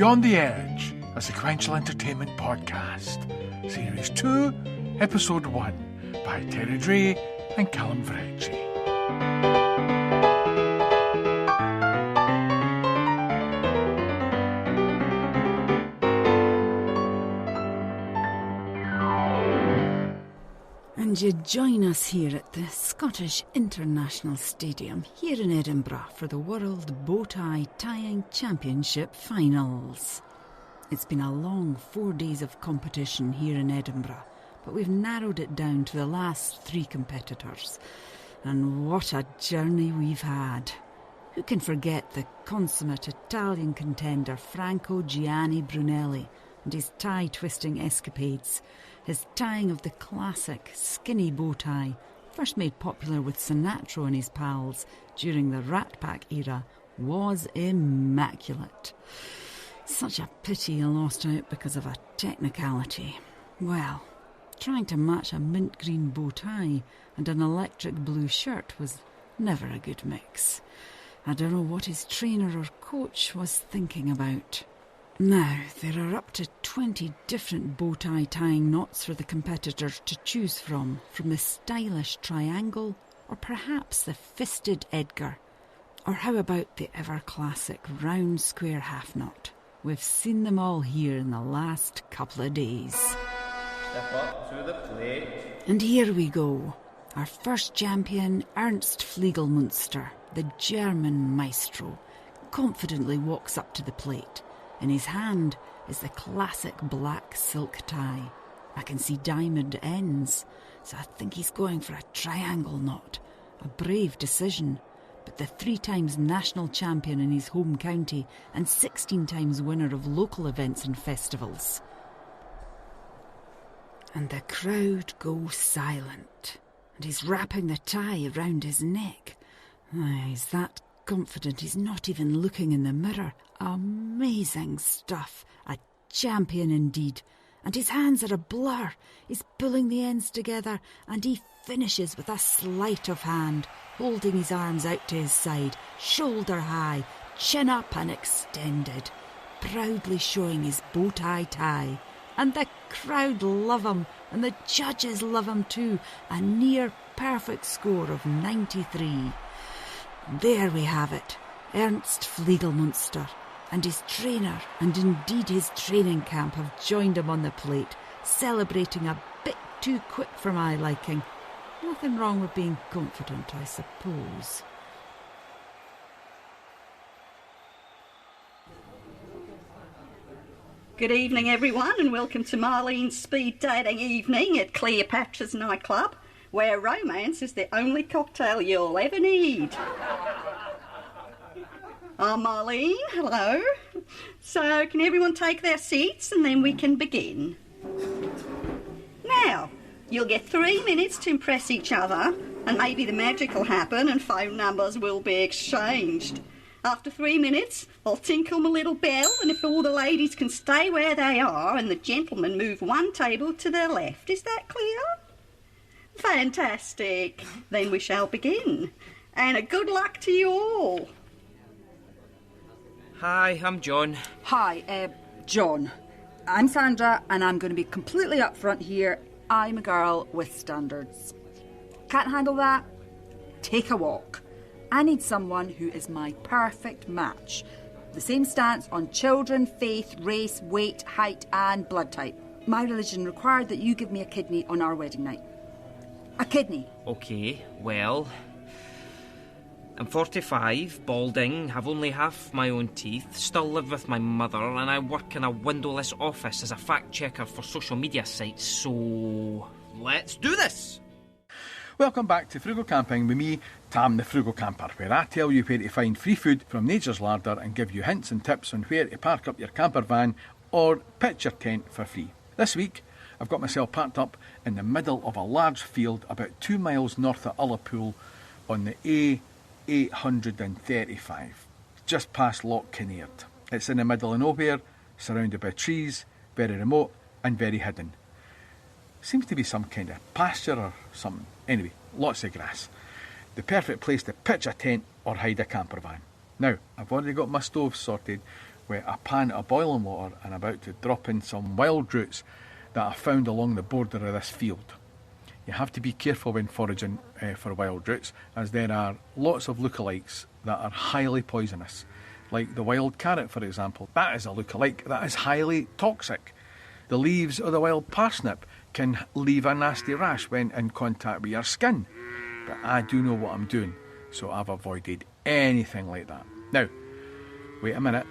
Beyond the Edge, a Sequential Entertainment podcast. Series 2, Episode 1, by Terry Dray and Calum Verrecchia. And you join us here at the Scottish International Stadium here in Edinburgh for the World Bowtie Tying Championship Finals. It's been a long 4 days of competition here in Edinburgh, but we've narrowed it down to the last 3 competitors. And what a journey we've had. Who can forget the consummate Italian contender Franco Gianni Brunelli and his tie-twisting escapades? His tying of the classic skinny bow tie, first made popular with Sinatra and his pals during the Rat Pack era, was immaculate. Such a pity he lost out because of a technicality. Well, trying to match a mint green bow tie and an electric blue shirt was never a good mix. I don't know what his trainer or coach was thinking about. Now, there are up to 20 different bow tie tying knots for the competitors to choose from the stylish triangle or perhaps the fisted Edgar. Or how about the ever-classic round square half knot? We've seen them all here in the last couple of days. Step up to the plate. And here we go. Our first champion, Ernst Fliegelmunster, the German maestro, confidently walks up to the plate. In his hand is the classic black silk tie. I can see diamond ends, so I think he's going for a triangle knot. A brave decision, but the 3 times national champion in his home county and 16 times winner of local events and festivals. And the crowd goes silent, and he's wrapping the tie around his neck. He's that confident he's not even looking in the mirror. Amazing stuff. A champion indeed. And his hands are a blur. He's pulling the ends together and he finishes with a sleight of hand, holding his arms out to his side, shoulder high, chin up and extended, proudly showing his bow tie. And the crowd love him, and the judges love him too. A near perfect score of 93. There we have it, Ernst Fliegelmunster and his trainer and indeed his training camp have joined him on the plate, celebrating a bit too quick for my liking. Nothing wrong with being confident, I suppose. Good evening everyone and welcome to Marlene's speed dating evening at Cleopatra's nightclub, where romance is the only cocktail you'll ever need. I'm Marlene, hello. So can everyone take their seats and then we can begin. Now, you'll get 3 minutes to impress each other and maybe the magic will happen and phone numbers will be exchanged. After 3 minutes, I'll tinkle my little bell and if all the ladies can stay where they are and the gentlemen move 1 table to their left, is that clear? Fantastic. Then we shall begin. And a good luck to you all. Hi, I'm John. Hi, John. I'm Sandra, and I'm going to be completely upfront here. I'm a girl with standards. Can't handle that? Take a walk. I need someone who is my perfect match. The same stance on children, faith, race, weight, height, and blood type. My religion required that you give me a kidney on our wedding night. A kidney. Okay, well, I'm 45, balding, have only half my own teeth, still live with my mother, and I work in a windowless office as a fact-checker for social media sites, so let's do this! Welcome back to Frugal Camping with me, Tam the Frugal Camper, where I tell you where to find free food from Nature's Larder and give you hints and tips on where to park up your camper van or pitch your tent for free. This week, I've got myself parked up in the middle of a large field about 2 miles north of Ullapool on the A835, just past Loch Kinnaird. It's in the middle of nowhere, surrounded by trees, very remote and very hidden. Seems to be some kind of pasture or something. Anyway, lots of grass. The perfect place to pitch a tent or hide a camper van. Now, I've already got my stove sorted with a pan of boiling water and about to drop in some wild roots that I found along the border of this field. You have to be careful when foraging for wild roots, as there are lots of lookalikes that are highly poisonous. Like the wild carrot, for example. That is a lookalike that is highly toxic. The leaves of the wild parsnip can leave a nasty rash when in contact with your skin. But I do know what I'm doing, so I've avoided anything like that. Now, wait a minute.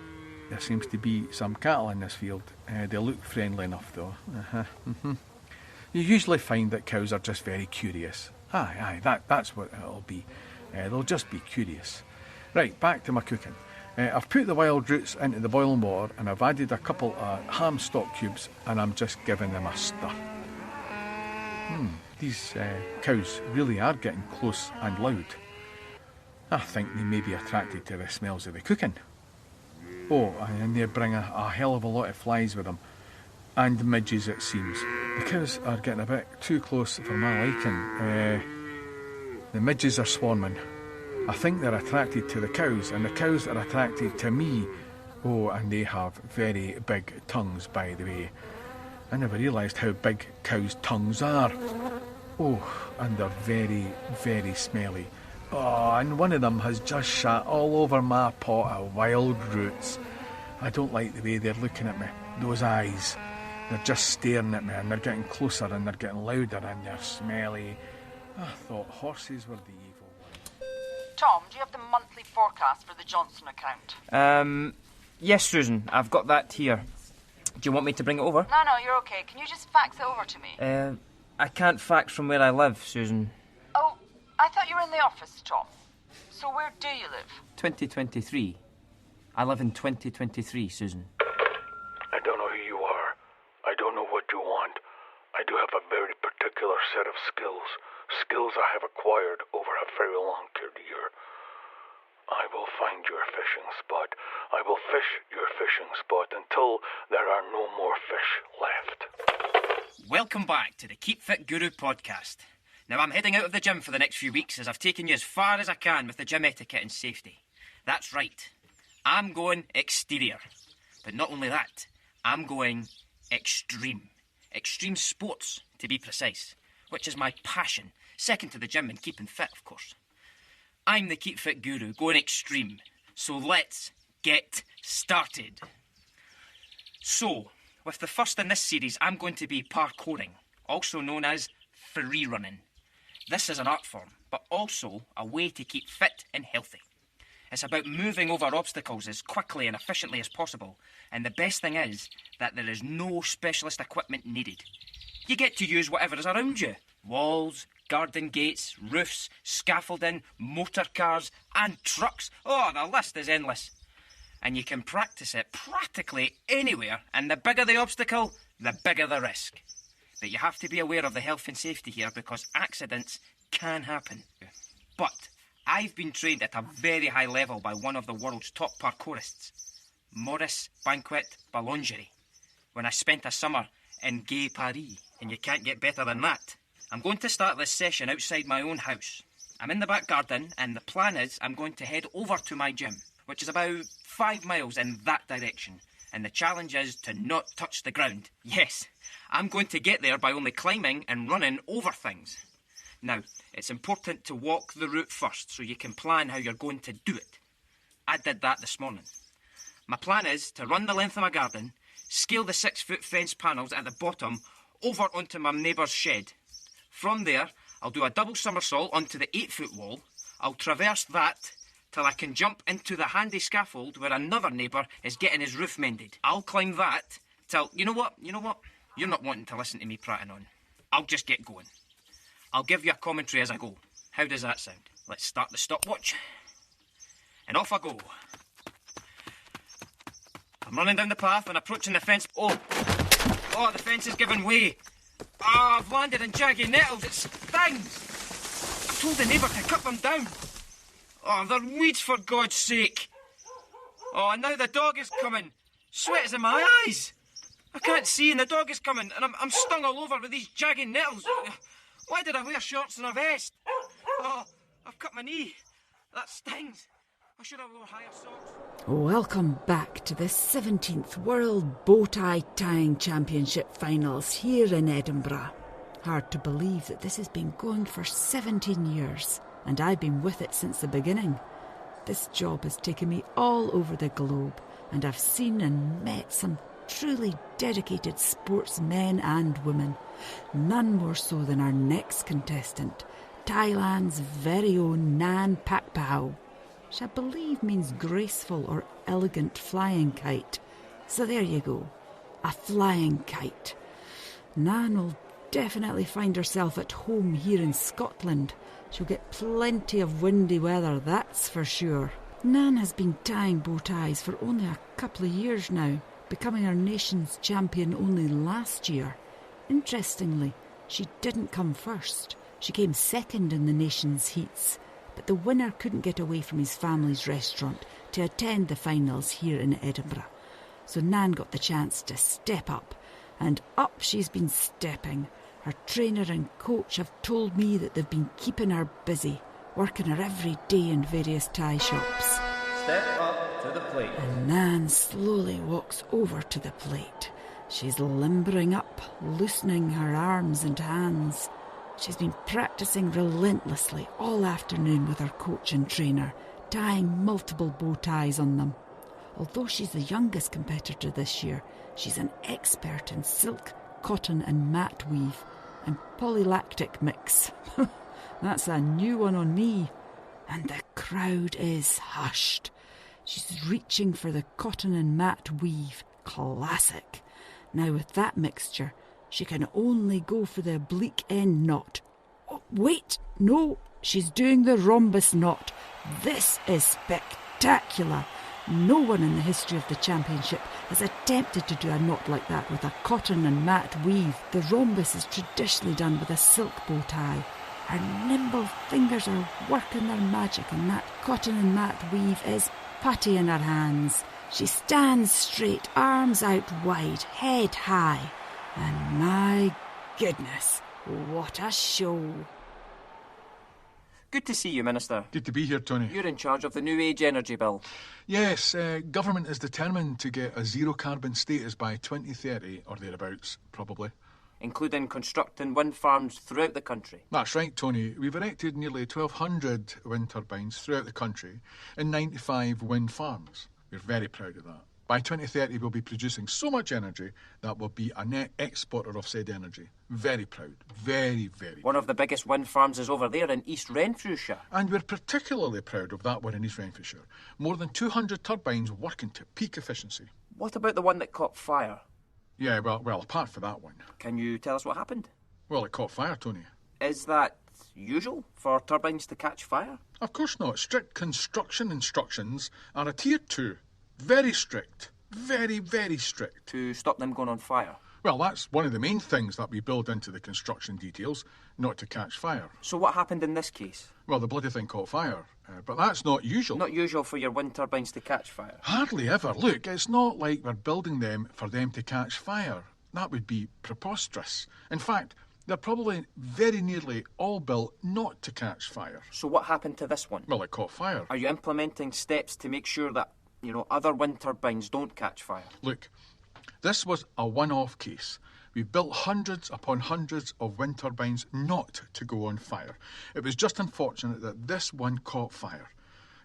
There seems to be some cattle in this field. They look friendly enough though. You usually find that cows are just very curious. That's what it'll be. They'll just be curious. Right, back to my cooking. I've put the wild roots into the boiling water and I've added a couple of ham stock cubes and I'm just giving them a stir. These cows really are getting close and loud. I think they may be attracted to the smells of the cooking. Oh, and they bring a hell of a lot of flies with them. And midges, it seems. The cows are getting a bit too close for my liking. The midges are swarming. I think they're attracted to the cows, and the cows are attracted to me. Oh, and they have very big tongues, by the way. I never realised how big cows' tongues are. Oh, and they're very, very smelly. Oh, and one of them has just shat all over my pot of wild roots. I don't like the way they're looking at me. Those eyes. They're just staring at me, and they're getting closer, and they're getting louder, and they're smelly. I thought horses were the evil ones. Tom, do you have the monthly forecast for the Johnson account? Yes, Susan, I've got that here. Do you want me to bring it over? No, you're okay. Can you just fax it over to me? I can't fax from where I live, Susan. Oh, I thought you were in the office, Tom. So where do you live? 2023. I live in 2023, Susan. I don't know who you are. I don't know what you want. I do have a very particular set of skills. Skills I have acquired over a very long career. I will find your fishing spot. I will fish your fishing spot until there are no more fish left. Welcome back to the Keep Fit Guru podcast. Now, I'm heading out of the gym for the next few weeks as I've taken you as far as I can with the gym etiquette and safety. That's right. I'm going exterior. But not only that, I'm going extreme. Extreme sports, to be precise, which is my passion, second to the gym and keeping fit, of course. I'm the Keep Fit Guru, going extreme. So let's get started. So, with the first in this series, I'm going to be parkouring, also known as free running. This is an art form, but also a way to keep fit and healthy. It's about moving over obstacles as quickly and efficiently as possible, and the best thing is that there is no specialist equipment needed. You get to use whatever is around you. Walls, garden gates, roofs, scaffolding, motor cars and trucks. Oh, the list is endless. And you can practice it practically anywhere, and the bigger the obstacle, the bigger the risk. But you have to be aware of the health and safety here because accidents can happen. But I've been trained at a very high level by one of the world's top parkourists, Maurice Banquet Boulangerie, when I spent a summer in Gay Paris, and you can't get better than that. I'm going to start this session outside my own house. I'm in the back garden, and the plan is I'm going to head over to my gym, which is about 5 miles in that direction. And the challenge is to not touch the ground. Yes, I'm going to get there by only climbing and running over things. Now, it's important to walk the route first so you can plan how you're going to do it. I did that this morning. My plan is to run the length of my garden, scale the 6-foot fence panels at the bottom over onto my neighbour's shed. From there, I'll do a double somersault onto the 8-foot wall. I'll traverse that till I can jump into the handy scaffold where another neighbour is getting his roof mended. I'll climb that till... You know what? You're not wanting to listen to me prattling on. I'll just get going. I'll give you a commentary as I go. How does that sound? Let's start the stopwatch. And off I go. I'm running down the path and approaching the fence. Oh, the fence is giving way. I've landed in jaggy nettles. It stings. I told the neighbour to cut them down. They're weeds, for God's sake. And now the dog is coming. Sweat is in my eyes. I can't see and the dog is coming and I'm stung all over with these jagged nettles. Why did I wear shorts and a vest? I've cut my knee. That stings. I should have worn higher socks. Welcome back to the 17th World Bowtie Tying Championship Finals here in Edinburgh. Hard to believe that this has been going for 17 years, and I've been with it since the beginning. This job has taken me all over the globe, and I've seen and met some truly dedicated sportsmen and women, none more so than our next contestant, Thailand's very own Nan Pakpao, which I believe means graceful or elegant flying kite. So there you go, a flying kite. Nan will definitely find herself at home here in Scotland. She'll get plenty of windy weather, that's for sure. Nan has been tying bow ties for only a couple of years now, becoming our nation's champion only last year. Interestingly, she didn't come first. She came second in the nation's heats, but the winner couldn't get away from his family's restaurant to attend the finals here in Edinburgh. So Nan got the chance to step up, and up she's been stepping. Her trainer and coach have told me that they've been keeping her busy, working her every day in various tie shops. Step up to the plate. And Nan slowly walks over to the plate. She's limbering up, loosening her arms and hands. She's been practising relentlessly all afternoon with her coach and trainer, tying multiple bow ties on them. Although she's the youngest competitor this year, she's an expert in silk, cotton and mat weave and polylactic mix. That's a new one on me. And the crowd is hushed. She's reaching for the cotton and mat weave. Classic. Now with that mixture, she can only go for the oblique end knot. Oh, wait, no, she's doing the rhombus knot. This is spectacular. No one in the history of the championship has attempted to do a knot like that with a cotton and mat weave. The rhombus is traditionally done with a silk bow tie. Her nimble fingers are working their magic, and that cotton and mat weave is putty in her hands. She stands straight, arms out wide, head high. And my goodness, what a show. Good to see you, Minister. Good to be here, Tony. You're in charge of the New Age Energy Bill. Yes, government is determined to get a zero carbon status by 2030 or thereabouts, probably. Including constructing wind farms throughout the country. That's right, Tony. We've erected nearly 1,200 wind turbines throughout the country and 95 wind farms. We're very proud of that. By 2030, we'll be producing so much energy that we'll be a net exporter of said energy. Very proud. Very, very proud. One of the biggest wind farms is over there in East Renfrewshire. And we're particularly proud of that one in East Renfrewshire. More than 200 turbines working to peak efficiency. What about the one that caught fire? Yeah, well, apart from that one. Can you tell us what happened? Well, it caught fire, Tony. Is that usual for turbines to catch fire? Of course not. Strict construction instructions are a tier 2. Very strict. Very, very strict. To stop them going on fire? Well, that's one of the main things that we build into the construction details, not to catch fire. So what happened in this case? Well, the bloody thing caught fire. But that's not usual. Not usual for your wind turbines to catch fire? Hardly ever. Look, it's not like we're building them for them to catch fire. That would be preposterous. In fact, they're probably very nearly all built not to catch fire. So what happened to this one? Well, it caught fire. Are you implementing steps to make sure that, other wind turbines don't catch fire? Look, this was a one-off case. We built hundreds upon hundreds of wind turbines not to go on fire. It was just unfortunate that this one caught fire.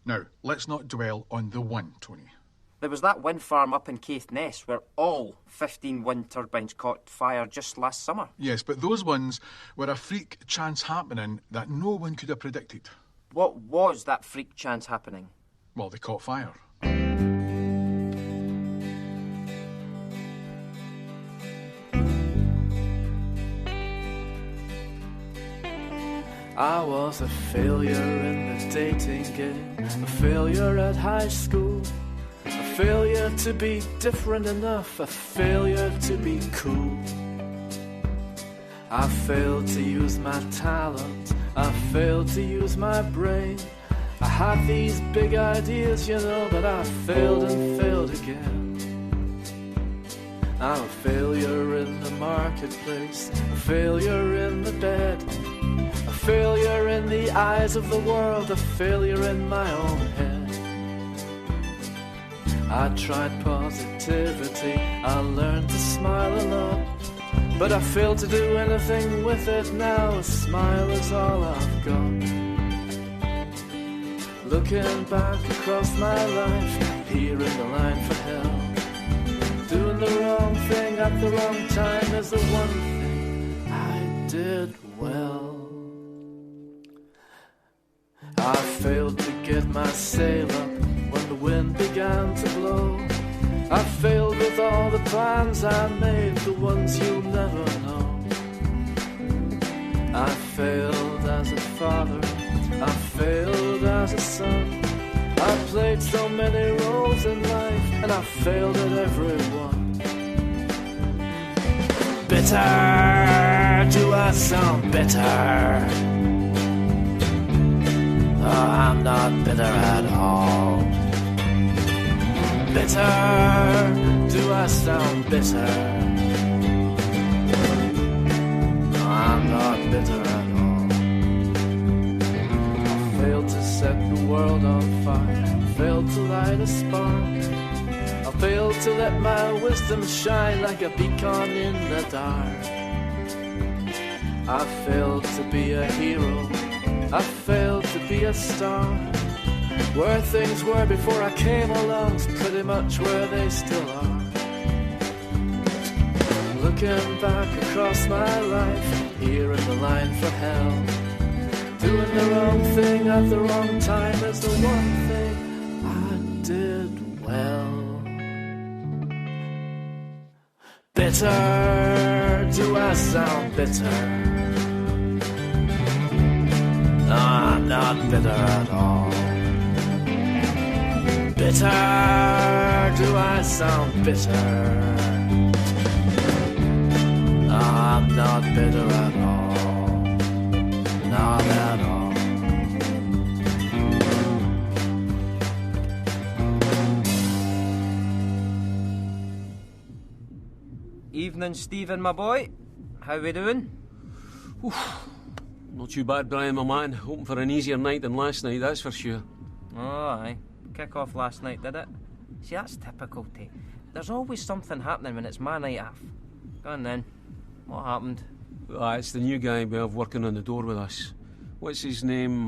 Now, let's not dwell on the one, Tony. There was that wind farm up in Caithness where all 15 wind turbines caught fire just last summer. Yes, but those ones were a freak chance happening that no one could have predicted. What was that freak chance happening? Well, they caught fire. I was a failure in the dating game, a failure at high school, a failure to be different enough, a failure to be cool. I failed to use my talent, I failed to use my brain. I had these big ideas, but I failed and failed again. I'm a failure in the marketplace, a failure in the bed, a failure in the eyes of the world, a failure in my own head. I tried positivity, I learned to smile a lot, but I failed to do anything with it now. A smile is all I've got. Looking back across my life, here in the line for hell, doing the wrong thing at the wrong time is the one thing I did well. I failed to get my sail up when the wind began to blow. I failed with all the plans I made, the ones you'll never know. I failed as a father, I failed as a son. I played so many roles in life, and I failed at every one. Bitter, do I sound bitter? Oh, I'm not bitter at all. Bitter, do I sound bitter? Oh, I'm not bitter at all. I failed to set the world on fire, failed to light a spark. I failed to let my wisdom shine like a beacon in the dark. I failed to be a hero, I failed to be a star. Where things were before I came along's pretty much where they still are. Looking back across my life, here in the line for hell, doing the wrong thing at the wrong time is the one thing I did well. Bitter, do I sound bitter? No, I'm not bitter at all. Bitter, do I sound bitter? No, I'm not bitter at all. Not at all. Evening, Stephen, my boy. How we doing? Oof. Not too bad, Brian, my man. Hoping for an easier night than last night, that's for sure. Oh, aye. Kick off last night, did it? See, that's typical, Tay. There's always something happening when it's my night off. Go on then. What happened? It's the new guy we have working on the door with us. What's his name?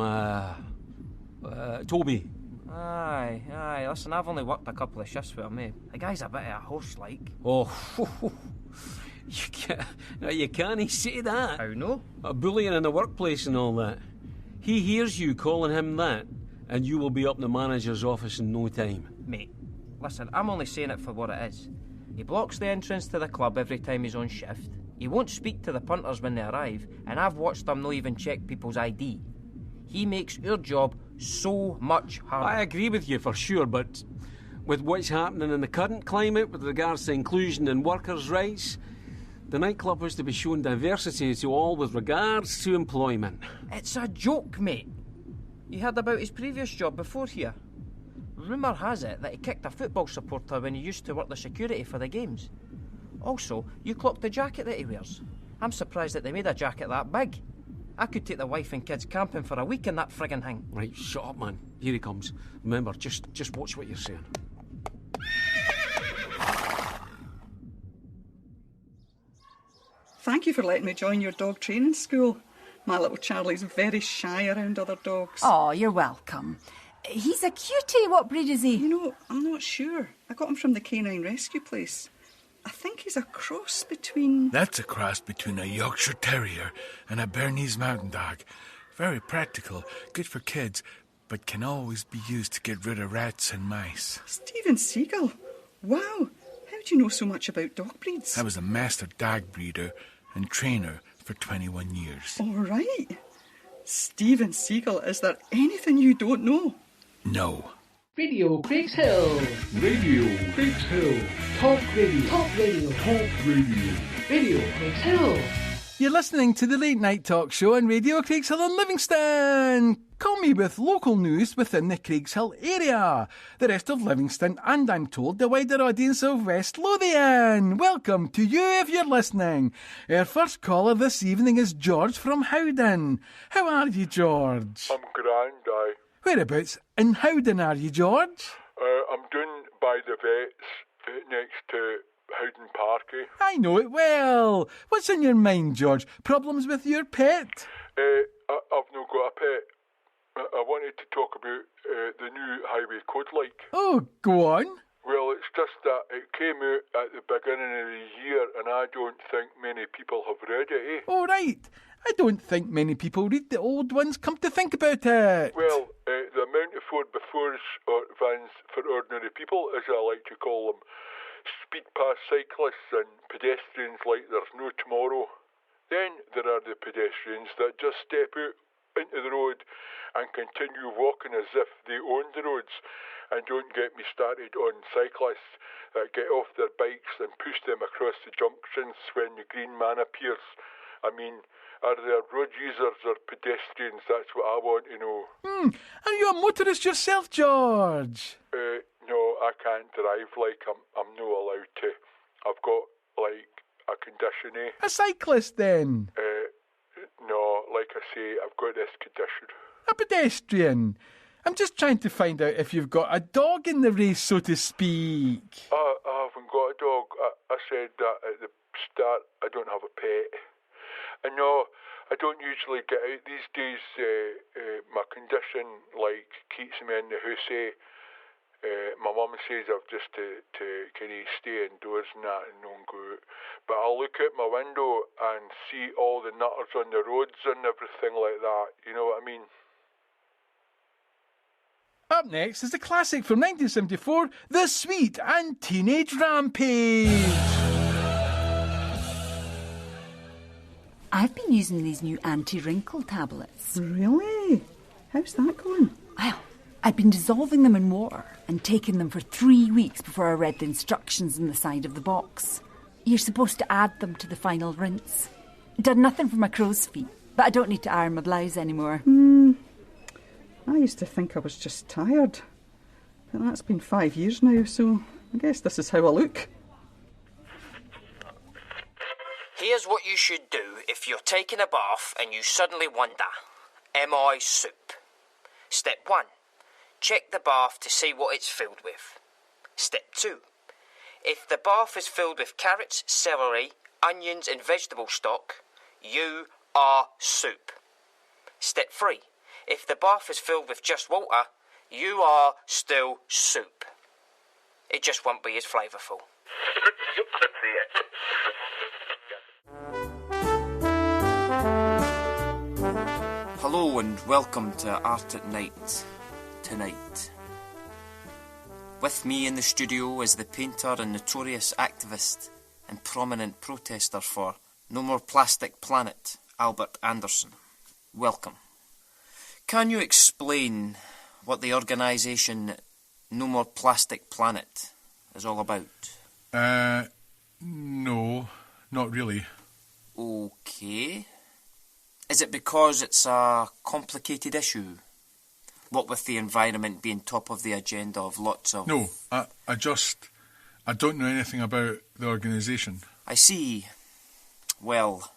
Toby. Aye. Listen, I've only worked a couple of shifts with him, mate. The guy's a bit of a horse-like. Oh, you can't say that. How no? Bullying in the workplace and all that. He hears you calling him that, and you will be up in the manager's office in no time. Mate, listen, I'm only saying it for what it is. He blocks the entrance to the club every time he's on shift. He won't speak to the punters when they arrive, and I've watched him not even check people's ID. He makes our job so much harder. I agree with you for sure, but with what's happening in the current climate with regards to inclusion and workers' rights, the nightclub was to be shown diversity to all with regards to employment. It's a joke, mate. You heard about his previous job before here. Rumour has it that he kicked a football supporter when he used to work the security for the games. Also, you clocked the jacket that he wears. I'm surprised that they made a jacket that big. I could take the wife and kids camping for a week in that friggin' thing. Right, shut up, man. Here he comes. Remember, just watch what you're saying. Thank you for letting me join your dog training school. My little Charlie's very shy around other dogs. Oh, you're welcome. He's a cutie. What breed is he? You know, I'm not sure. I got him from the canine rescue place. I think he's a cross between... That's a cross between a Yorkshire Terrier and a Bernese Mountain Dog. Very practical, good for kids, but can always be used to get rid of rats and mice. Stephen Seagull. Wow. How do you know so much about dog breeds? I was a master dog breeder and trainer for 21 years. All right. Stephen Seagull, is there anything you don't know? No. Radio Craigshill. Radio Craigshill. Talk radio. Talk radio. Talk radio. Radio Craigshill. You're listening to the Late Night Talk Show on Radio Craigshill in Livingston. Call me with local news within the Craigshill area, the rest of Livingston, and I'm told the wider audience of West Lothian. Welcome to you if you're listening. Our first caller this evening is George from Howden. How are you, George? I'm grand, aye. Whereabouts in Howden are you, George? I'm doing by the vets next to Howden Park. I know it well. What's in your mind, George? Problems with your pet? I've not got a pet. I wanted to talk about the new highway code, like. Oh, go on. Well, it's just that it came out at the beginning of the year and I don't think many people have read it, Oh, right. I don't think many people read the old ones, come to think about it. Well, the amount of 4x4s or vans for ordinary people, as I like to call them, speed past cyclists and pedestrians like there's no tomorrow. Then there are the pedestrians that just step out into the road and continue walking as if they own the roads. And don't get me started on cyclists that get off their bikes and push them across the junctions when the green man appears. I mean, are there road users or pedestrians? That's what I want to know. Are you a motorist yourself, George? No, I can't drive. Like, I'm not allowed to. I've got, like, a condition, A cyclist, then? No, like I say, I've got this condition. A pedestrian? I'm just trying to find out if you've got a dog in the race, so to speak. I haven't got a dog. I said that at the start. I don't have a pet. And no, I don't usually get out these days. My condition, like, keeps me in the house. My mum says I've just to kind of stay indoors and that and don't go out. But I'll look out my window and see all the nutters on the roads and everything like that. You know what I mean? Up next is the classic from 1974, The Sweet and Teenage Rampage. I've been using these new anti-wrinkle tablets. Really? How's that going? Well, I'd been dissolving them in water and taking them for 3 weeks before I read the instructions on the side of the box. You're supposed to add them to the final rinse. It did nothing for my crow's feet, but I don't need to iron my blouse anymore. I used to think I was just tired. But that's been 5 years now, so I guess this is how I look. Here's what you should do if you're taking a bath and you suddenly wonder, am I soup? Step 1. Check the bath to see what it's filled with. Step 2. If the bath is filled with carrots, celery, onions and vegetable stock, you are soup. Step 3. If the bath is filled with just water, you are still soup. It just won't be as flavourful. Hello and welcome to Art at Night tonight. With me in the studio is the painter and notorious activist and prominent protester for No More Plastic Planet, Albert Anderson. Welcome. Can you explain what the organisation No More Plastic Planet is all about? No, not really. Okay. Is it because it's a complicated issue? What with the environment being top of the agenda of lots of... No, I don't know anything about the organisation. I see. Well,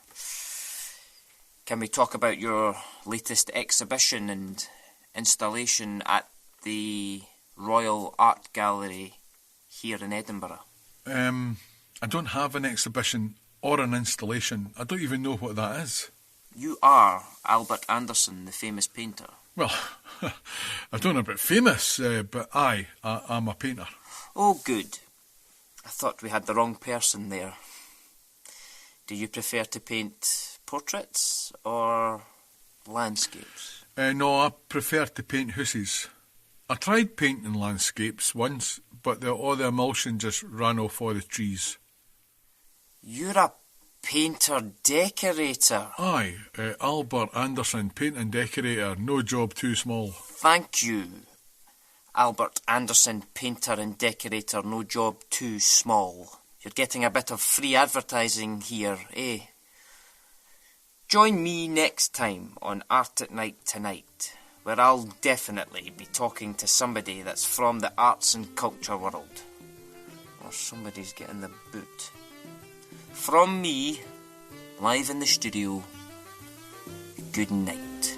can we talk about your latest exhibition and installation at the Royal Art Gallery here in Edinburgh? I don't have an exhibition or an installation. I don't even know what that is. You are Albert Anderson, the famous painter. Well, I don't know about famous, but I'm a painter. Oh, good. I thought we had the wrong person there. Do you prefer to paint portraits or landscapes? No, I prefer to paint houses. I tried painting landscapes once, but all the emulsion just ran off all the trees. You're a painter-decorator. Aye, Albert Anderson, paint and decorator, no job too small. Thank you. Albert Anderson, painter and decorator, no job too small. You're getting a bit of free advertising here, eh? Join me next time on Art at Night tonight, where I'll definitely be talking to somebody that's from the arts and culture world. Or somebody's getting the boot. From me, live in the studio, good night.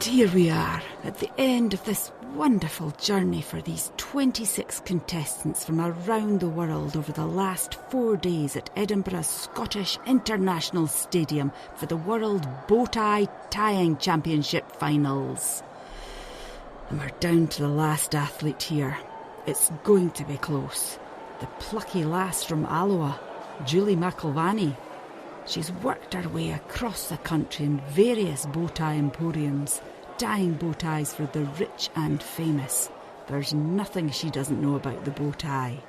And here we are, at the end of this wonderful journey for these 26 contestants from around the world over the last 4 days at Edinburgh's Scottish International Stadium for the World Bowtie Tying Championship Finals. And we're down to the last athlete here. It's going to be close. The plucky lass from Alloa, Julie McElvaney. She's worked her way across the country in various bowtie emporiums, dyeing bow ties for the rich and famous. There's nothing she doesn't know about the bow tie.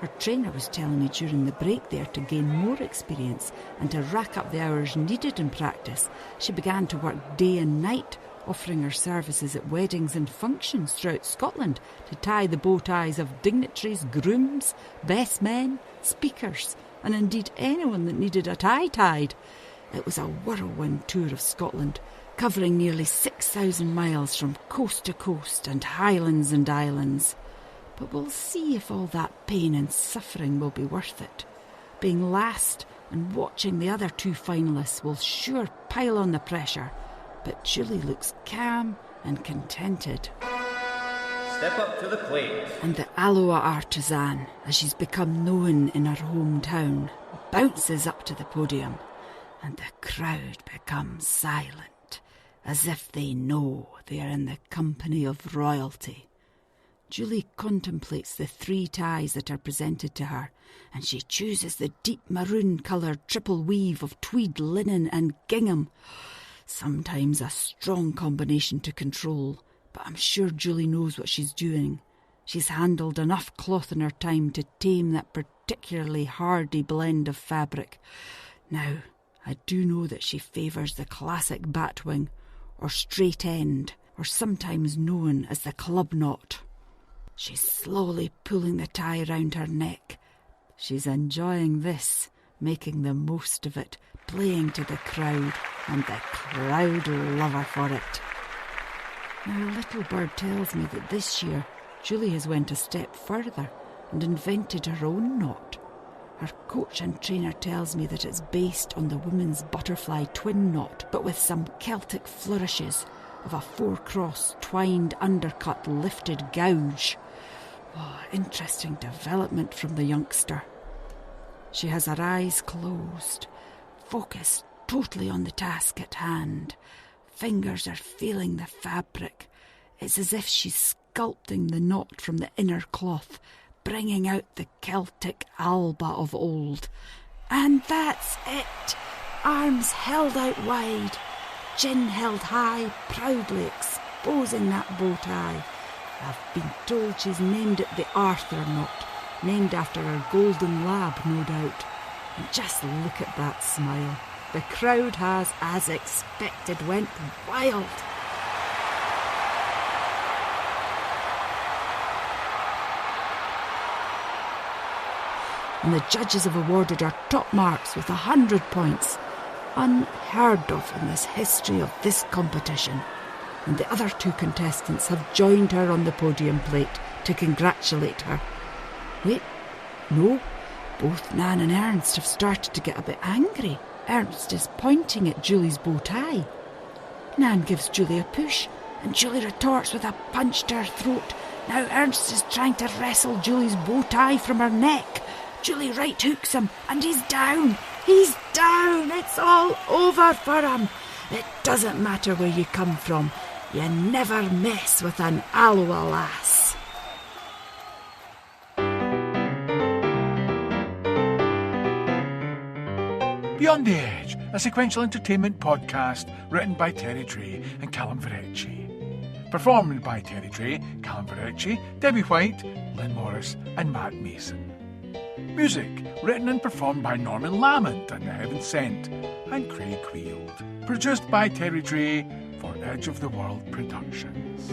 Her trainer was telling me during the break there to gain more experience and to rack up the hours needed in practice. She began to work day and night, offering her services at weddings and functions throughout Scotland to tie the bow ties of dignitaries, grooms, best men, speakers, and indeed anyone that needed a tie tied. It was a whirlwind tour of Scotland, covering nearly 6,000 miles from coast to coast and highlands and islands. But we'll see if all that pain and suffering will be worth it. Being last and watching the other 2 finalists will sure pile on the pressure, but Julie looks calm and contented. Step up to the plate. And the Alloa artisan, as she's become known in her hometown, bounces up to the podium, and the crowd becomes silent, as if they know they are in the company of royalty. Julie contemplates the 3 ties that are presented to her, and she chooses the deep maroon-coloured triple weave of tweed, linen and gingham. Sometimes a strong combination to control, but I'm sure Julie knows what she's doing. She's handled enough cloth in her time to tame that particularly hardy blend of fabric. Now, I do know that she favours the classic batwing, or straight end, or sometimes known as the club knot. She's slowly pulling the tie round her neck. She's enjoying this, making the most of it, playing to the crowd, and the crowd love her for it. Now, Little Bird tells me that this year Julie has went a step further and invented her own knot. Her coach and trainer tells me that it's based on the women's butterfly twin knot, but with some Celtic flourishes of a 4-cross twined undercut lifted gouge. Oh, interesting development from the youngster. She has her eyes closed, focused totally on the task at hand. Fingers are feeling the fabric. It's as if she's sculpting the knot from the inner cloth, bringing out the Celtic alba of old. And that's it! Arms held out wide, chin held high, proudly exposing that bow tie. I've been told she's named it the Arthur knot, named after her golden lab, no doubt. And just look at that smile. The crowd has, as expected, went wild. And the judges have awarded her top marks with 100 points. Unheard of in this history of this competition. And the other 2 contestants have joined her on the podium plate to congratulate her. Wait, no, both Nan and Ernst have started to get a bit angry. Ernst is pointing at Julie's bow tie. Nan gives Julie a push, and Julie retorts with a punch to her throat. Now Ernst is trying to wrestle Julie's bow tie from her neck. Julie right hooks him, and he's down. He's down. It's all over for him. It doesn't matter where you come from. You never mess with an Alloa lass. Beyond the Edge, a sequential entertainment podcast written by Terry Dray and Calum Verrecchia. Performed by Terry Dray, Calum Verrecchia, Debbie Whyte, Lynne Morris and Matt Mason. Music written and performed by Norman Lamont and the Heaven Sent and Craig Weild. Produced by Terry Dray for Edge of the World Productions.